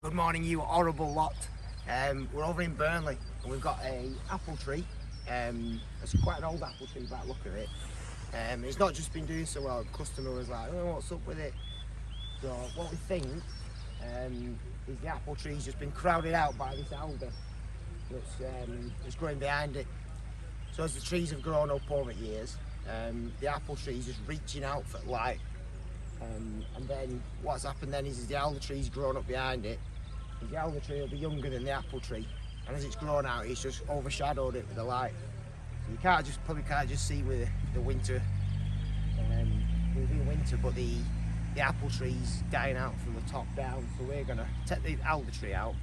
Good morning, you horrible lot. We're over in Burnley and we've got a apple tree. It's quite an old apple tree by the look of it. It's not just been doing so well. The customer was like, oh, what's up with it? So what we think is the apple tree's just been crowded out by this alder that's growing behind it. So as the trees have grown up over years, the apple tree is just reaching out for light. And then what's happened then is the alder tree's grown up behind it. The alder tree will be younger than the apple tree, and as it's grown out, it's just overshadowed it with the light. So you probably can't just see with the winter, but the apple tree's dying out from the top down. So we're gonna take the alder tree out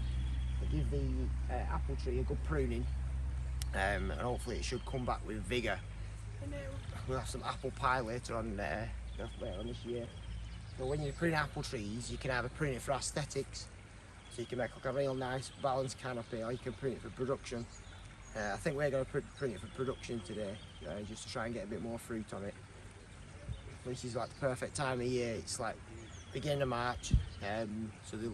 and give the apple tree a good pruning, and hopefully it should come back with vigour. And we'll have some apple pie later on this year. So when you prune apple trees, you can either prune it for aesthetics, so you can make like a real nice balanced canopy, or you can prune it for production. I think we're going to prune it for production today, just to try and get a bit more fruit on it. This is like the perfect time of year. It's like beginning of March, so the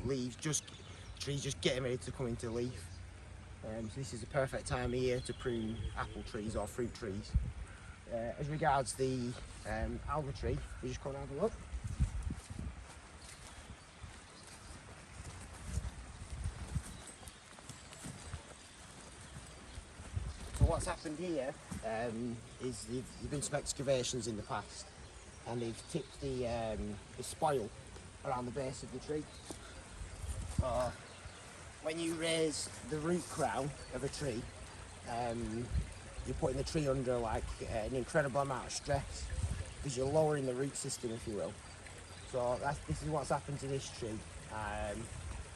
trees just getting ready to come into leaf. So this is the perfect time of year to prune apple trees or fruit trees. As regards the alder tree, we just come and have a look. So what's happened here is there've been some excavations in the past, and they've tipped the spoil around the base of the tree. So when you raise the root crown of a tree, you're putting the tree under like an incredible amount of stress, because you're lowering the root system, if you will. So this is what's happened to this tree, and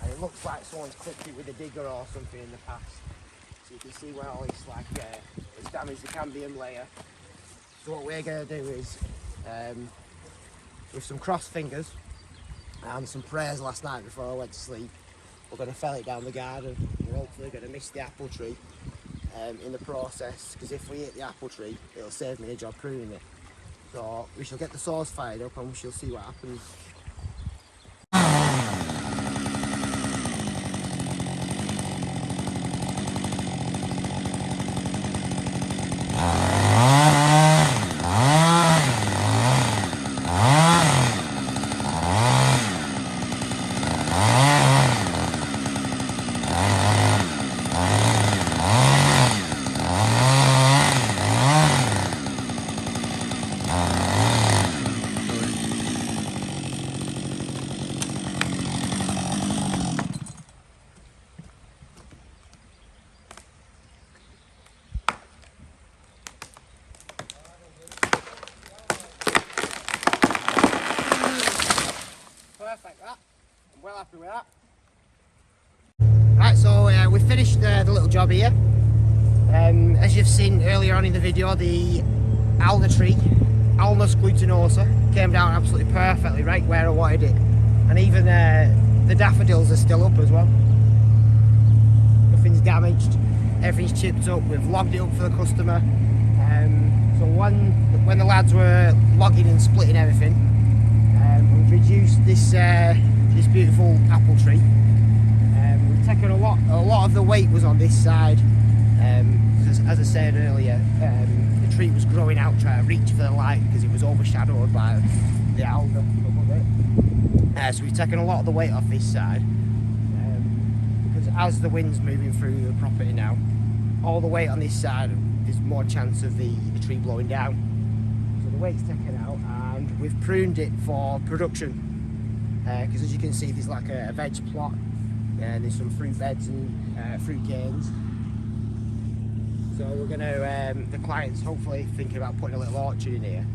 it looks like someone's clipped it with a digger or something in the past. So you can see where all it's like it's damaged the cambium layer. So what we're going to do is, with some crossed fingers and some prayers last night before I went to sleep, we're going to fell it down the garden. We're hopefully going to miss the apple tree in the process, because if we hit the apple tree, it'll save me a job pruning it. So we shall get the saws fired up and we shall see what happens. Perfect, that. I'm well happy with that. Right, so we finished the little job here. As you've seen earlier on in the video, the alder tree, Alnus glutinosa, came down absolutely perfectly right where I wanted it. And even the daffodils are still up as well. Nothing's damaged, everything's chipped up. We've logged it up for the customer. So when the lads were logging and splitting everything, we've reduced this beautiful apple tree. We've taken a lot of the weight was on this side. As I said earlier, the tree was growing out trying to reach for the light because it was overshadowed by the alder above it. So we've taken a lot of the weight off this side, because as the wind's moving through the property now, all the weight on this side, there's more chance of the tree blowing down. So the weight's taken out, and we've pruned it for production, because as you can see, there's like a veg plot, and there's some fruit beds and fruit canes. So we're going to, the client's hopefully thinking about putting a little orchard in here.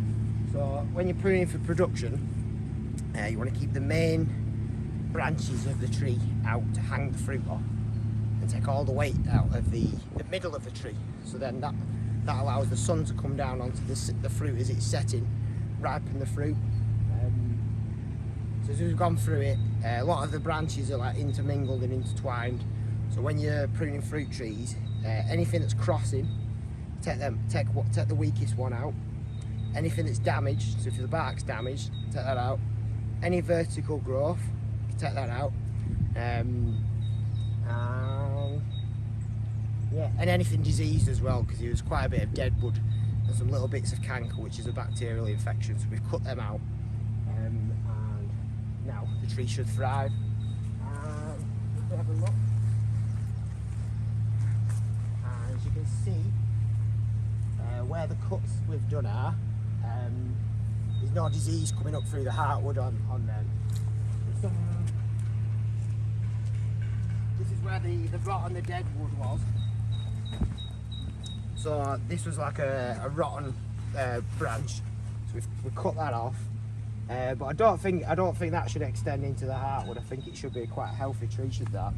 So when you're pruning for production, you want to keep the main branches of the tree out to hang the fruit off, and take all the weight out of the middle of the tree. So then that allows the sun to come down onto the fruit as it's setting, ripen the fruit. So as we've gone through it, a lot of the branches are like intermingled and intertwined. So when you're pruning fruit trees, anything that's crossing, take the weakest one out. Anything that's damaged, so if the bark's damaged, take that out. Any vertical growth, take that out. And yeah, and anything diseased as well, because there was quite a bit of dead bud and some little bits of canker, which is a bacterial infection, so we've cut them out. And now the tree should thrive. If we have a look, and as you can see, where the cuts we've done are, there's no disease coming up through the heartwood on them. This is where the rot and the dead wood was. So this was like a rotten branch, so we cut that off. But I don't think that should extend into the heartwood. I think it should be quite a healthy tree, should that.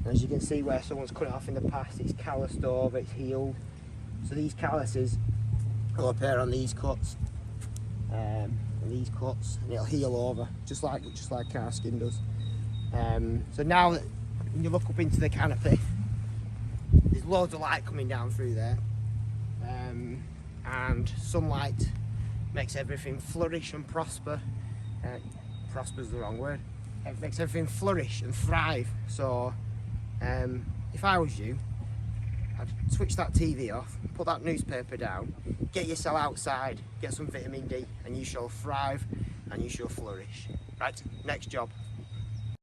And as you can see, where someone's cut it off in the past, it's calloused over, it's healed. So these calluses will appear on these cuts, and these cuts, and it'll heal over, just like our skin does. So now that when you look up into the canopy, there's loads of light coming down through there, and sunlight makes everything flourish and prosper. Prosper's the wrong word. It makes everything flourish and thrive. So if I was you, I'd switch that TV off, put that newspaper down, get yourself outside, get some vitamin D, and you shall thrive and you shall flourish. Right, next job.